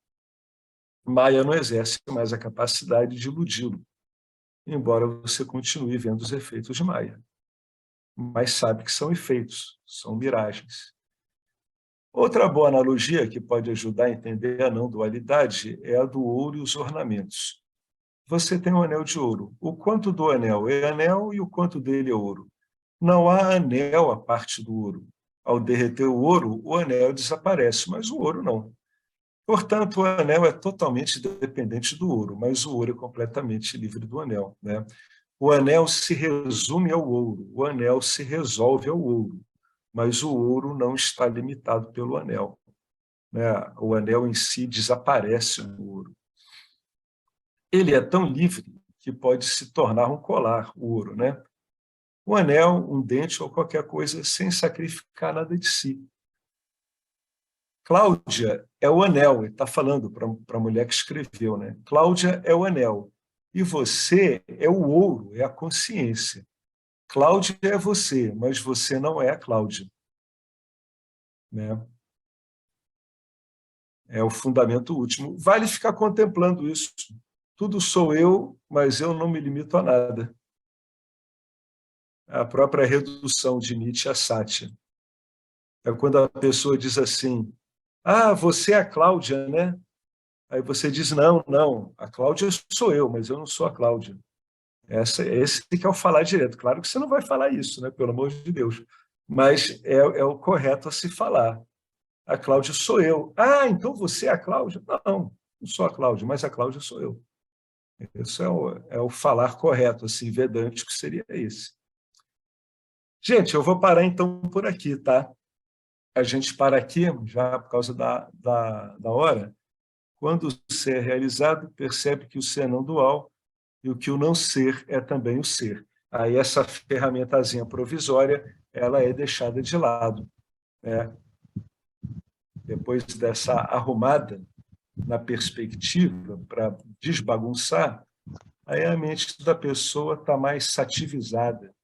Maia não exerce mais a capacidade de iludi-lo, embora você continue vendo os efeitos de Maia. Mas sabe que são efeitos, são miragens. Outra boa analogia que pode ajudar a entender a não dualidade é a do ouro e os ornamentos. Você tem um anel de ouro. O quanto do anel é anel e o quanto dele é ouro. Não há anel à parte do ouro. Ao derreter o ouro, o anel desaparece, mas o ouro não. Portanto, o anel é totalmente dependente do ouro, mas o ouro é completamente livre do anel, né? O anel se resume ao ouro, o anel se resolve ao ouro, mas o ouro não está limitado pelo anel, né? O anel em si desaparece no ouro. Ele é tão livre que pode se tornar um colar, o ouro, né? Um anel, um dente ou qualquer coisa sem sacrificar nada de si. Cláudia é o anel, ele está falando para a mulher que escreveu, né? Cláudia é o anel. E você é o ouro, é a consciência. Cláudia é você, mas você não é a Cláudia, né? É o fundamento último. Vale ficar contemplando isso. Tudo sou eu, mas eu não me limito a nada. A própria redução de Nietzsche a Sátia. É quando a pessoa diz assim: ah, você é a Cláudia, né? Aí você diz: não, não, a Cláudia sou eu, mas eu não sou a Cláudia. Esse que é o falar direto. Claro que você não vai falar isso, né? Pelo amor de Deus. Mas é o correto a se falar. A Cláudia sou eu. Ah, então você é a Cláudia? Não, não sou a Cláudia, mas a Cláudia sou eu. Esse é o falar correto, assim, vedântico seria esse. Gente, eu vou parar então por aqui, tá? A gente para aqui, já por causa da hora. Quando o ser é realizado, percebe que o ser é não dual e o que o não ser é também o ser. Aí essa ferramentazinha provisória, ela é deixada de lado, né? Depois dessa arrumada na perspectiva para desbagunçar, aí a mente da pessoa está mais sativizada,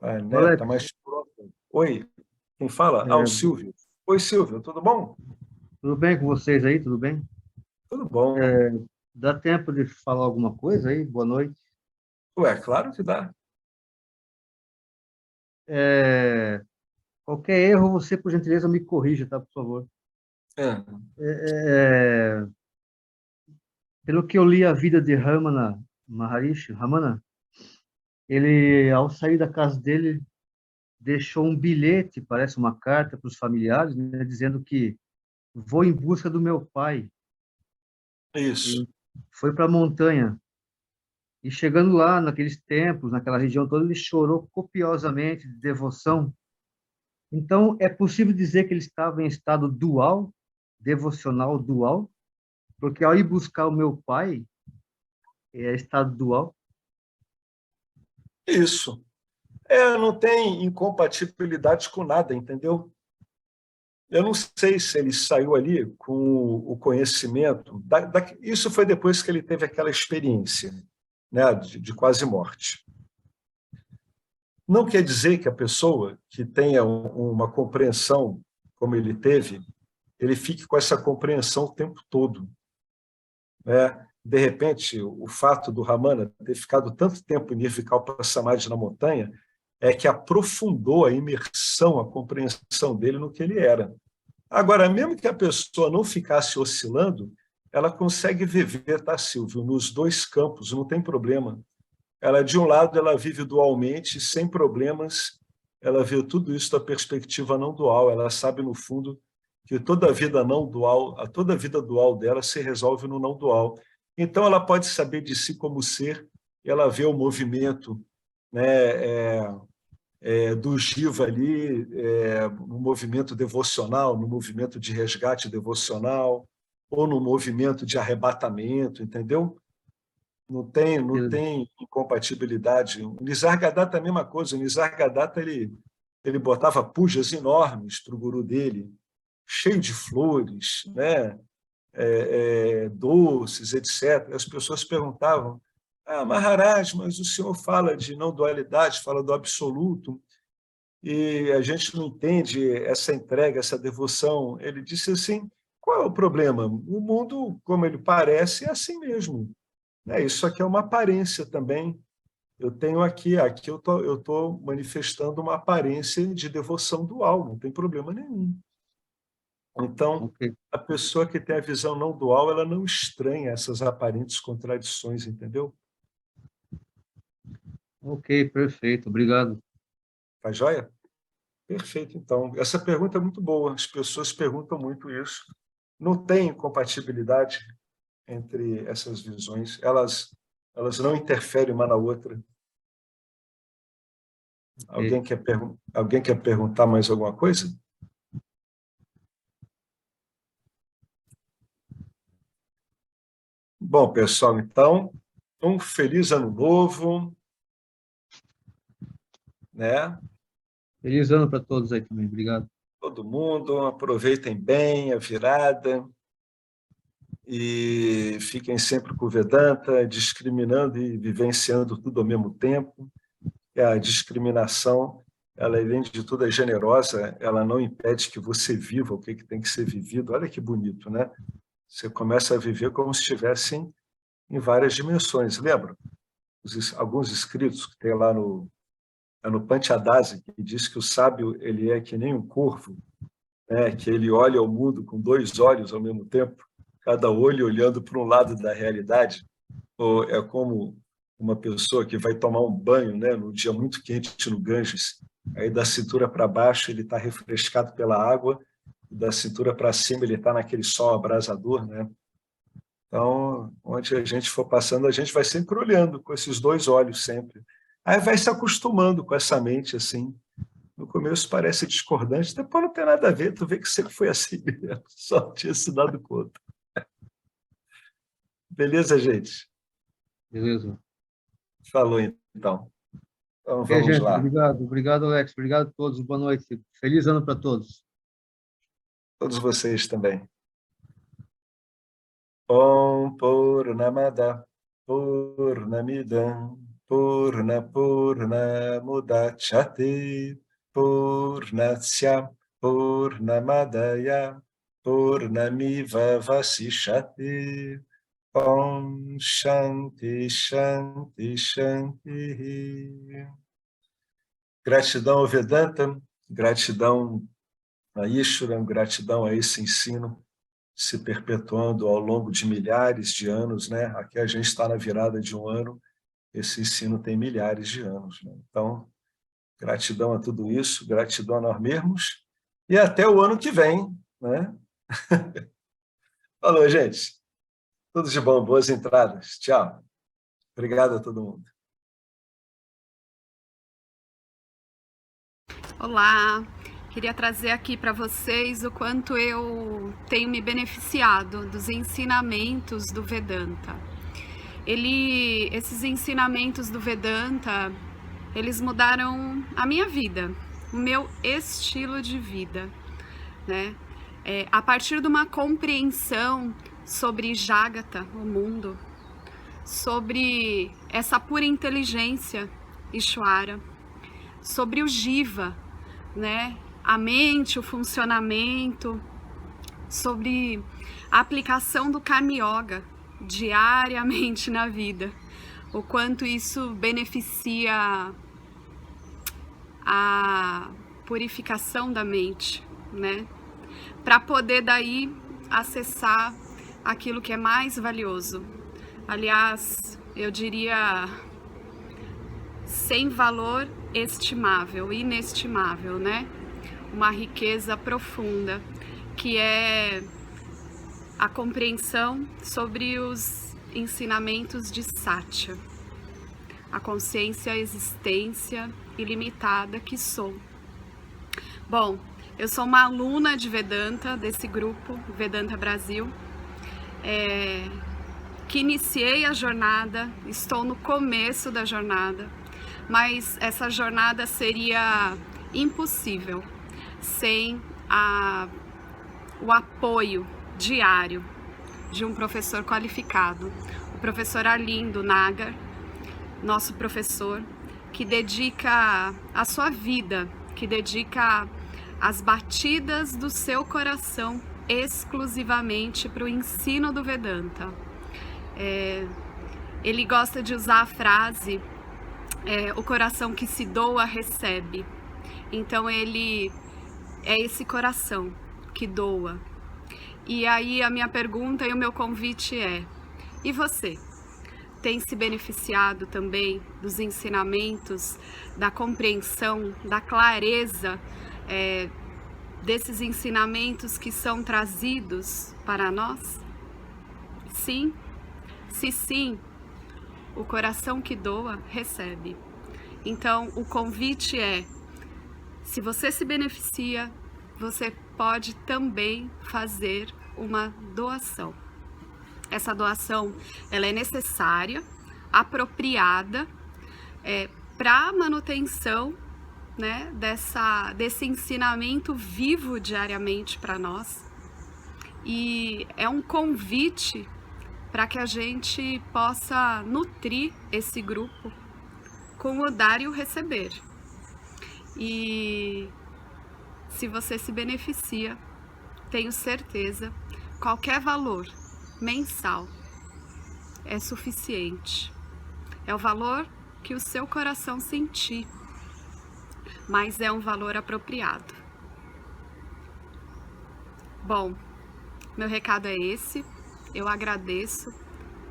né? Está
Alex,
mais pronta. Oi, quem fala? Ah, o
é,
Silvio. Oi, Silvio, tudo bom?
tudo bem com vocês aí? Tudo bem?
Tudo bom.
É, dá tempo de falar alguma coisa aí? Boa noite.
Ué, claro que dá.
É, qualquer erro, você, por gentileza, me corrija, tá? Por favor.
É,
É, pelo que eu li a vida de Ramana Maharishi, Ramana, ele, ao sair da casa dele, deixou um bilhete, parece uma carta para os familiares, né, dizendo que vou em busca do meu pai.
isso.
E foi para a montanha. E chegando lá, naqueles templos, naquela região toda, ele chorou copiosamente de devoção. Então, é possível dizer que ele estava em estado dual, devocional dual, porque ao ir buscar o meu pai, é estado dual.
Isso. Não tem incompatibilidade com nada, entendeu? Eu não sei se ele saiu ali com o conhecimento. Isso foi depois que ele teve aquela experiência, né, de quase morte. Não quer dizer que a pessoa que tenha uma compreensão como ele teve, ele fique com essa compreensão o tempo todo, né? De repente, o fato do Ramana ter ficado tanto tempo em Nirvikalpa Samadhi na montanha é que aprofundou a imersão, a compreensão dele no que ele era. Agora, mesmo que a pessoa não ficasse oscilando, ela consegue viver, tá, Silvio, nos dois campos, não tem problema. Ela, de um lado, ela vive dualmente, sem problemas, ela vê tudo isso da perspectiva não dual, ela sabe, no fundo, que toda a vida não dual, toda a vida dual dela se resolve no não dual. Então, ela pode saber de si como ser, ela vê o movimento, né, do Jiva ali, no movimento devocional, no movimento de resgate devocional, ou no movimento de arrebatamento, entendeu? Não tem incompatibilidade. O Nisargadatta é a mesma coisa. O Nisargadatta ele botava pujas enormes para o guru dele, cheio de flores, né? Doces, etc. As pessoas perguntavam: Maharaj, mas o senhor fala de não dualidade, fala do absoluto, e a gente não entende essa entrega, essa devoção. Ele disse assim, qual é o problema? O mundo, como ele parece, é assim mesmo. Isso aqui é uma aparência também. Eu tenho aqui eu estou manifestando uma aparência de devoção dual, não tem problema nenhum. Então,
Ok,
a pessoa que tem a visão não dual, ela não estranha essas aparentes contradições, entendeu?
ok, perfeito, obrigado.
Tá joia? Perfeito, então. Essa pergunta é muito boa, as pessoas perguntam muito isso. Não tem compatibilidade entre essas visões, elas não interferem uma na outra.
Ok.
Alguém quer perguntar mais alguma coisa? Bom, pessoal, então, um feliz ano novo, né?
Feliz ano para todos aí também, obrigado.
Todo mundo, aproveitem bem a virada e fiquem sempre com o Vedanta, discriminando e vivenciando tudo ao mesmo tempo. E a discriminação, ela, além de tudo, é generosa, ela não impede que você viva o que tem que ser vivido. Olha que bonito, né? Você começa a viver como se estivesse em várias dimensões. Lembra? Alguns escritos que tem lá no Panchadasi, que diz que o sábio ele é que nem um corvo, né? Que ele olha o mundo com dois olhos ao mesmo tempo, cada olho olhando para um lado da realidade. Ou é como uma pessoa que vai tomar um banho, né, no dia muito quente no Ganges, aí da cintura para baixo ele está refrescado pela água, e da cintura para cima ele está naquele sol abrasador, né? Então, onde a gente for passando, a gente vai sempre olhando com esses dois olhos sempre. Aí vai se acostumando com essa mente assim. No começo parece discordante, depois não tem nada a ver, tu vê que sempre foi assim mesmo, só tinha se dado conta. Beleza, gente?
Beleza.
Falou então. Então
Ok,
vamos
gente,
lá.
obrigado, obrigado, Alex, obrigado a todos, boa noite. Feliz ano para todos.
Todos vocês também. Om Purnamada Purnamidam Purnamudachyate Purnasya Purnamadaya Purnamiva Vasishate. Om Shanti Shanti Shanti. Gratidão ao Vedanta, gratidão a Ishvara, gratidão a esse ensino se perpetuando ao longo de milhares de anos, né? Aqui a gente está na virada de um ano, esse ensino tem milhares de anos, né? Então, gratidão a tudo isso, gratidão a nós mesmos e até o ano que vem, né? Falou, gente. Tudo de bom, boas entradas. Tchau. Obrigado a todo mundo.
Olá, queria trazer aqui para vocês o quanto eu tenho me beneficiado dos ensinamentos do Vedanta. Esses ensinamentos do Vedanta, eles mudaram a minha vida, o meu estilo de vida, né? A partir de uma compreensão sobre Jagata, o mundo, sobre essa pura inteligência Ishvara, sobre o Jiva, né? A mente, o funcionamento, sobre a aplicação do Karma Yoga diariamente na vida, o quanto isso beneficia a purificação da mente, né? Para poder daí acessar aquilo que é mais valioso. Aliás, eu diria sem valor estimável, inestimável, né? Uma riqueza profunda, que é a compreensão sobre os ensinamentos de Satya, a consciência, a existência ilimitada que sou. Bom, eu sou uma aluna de Vedanta, desse grupo, Vedanta Brasil, que iniciei a jornada, estou no começo da jornada, mas essa jornada seria impossível sem o apoio diário de um professor qualificado, o professor Arlindo Nagar, nosso professor, que dedica a sua vida, que dedica as batidas do seu coração exclusivamente para o ensino do Vedanta. Ele gosta de usar a frase, o coração que se doa, recebe. Então ele é esse coração que doa. E aí a minha pergunta e o meu convite é: e você? Tem se beneficiado também dos ensinamentos, da compreensão, da clareza desses ensinamentos que são trazidos para nós? Sim? Se sim, o coração que doa, recebe. Então, o convite é: se você se beneficia, você pode também fazer uma doação. Essa doação, ela é necessária, apropriada, para a manutenção, né, desse ensinamento vivo diariamente para nós. E é um convite para que a gente possa nutrir esse grupo com o dar e o receber. E se você se beneficia, tenho certeza, qualquer valor mensal é suficiente. É o valor que o seu coração sentir, mas é um valor apropriado. Bom, meu recado é esse. Eu agradeço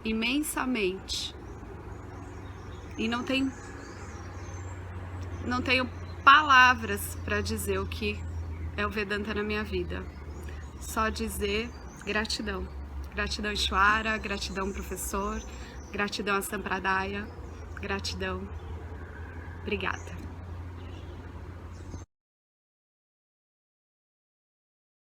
imensamente e não tenho palavras para dizer o que é o Vedanta na minha vida. Só dizer gratidão. Gratidão, Ishwara, gratidão, professor, gratidão a Sampradaya, gratidão. Obrigada.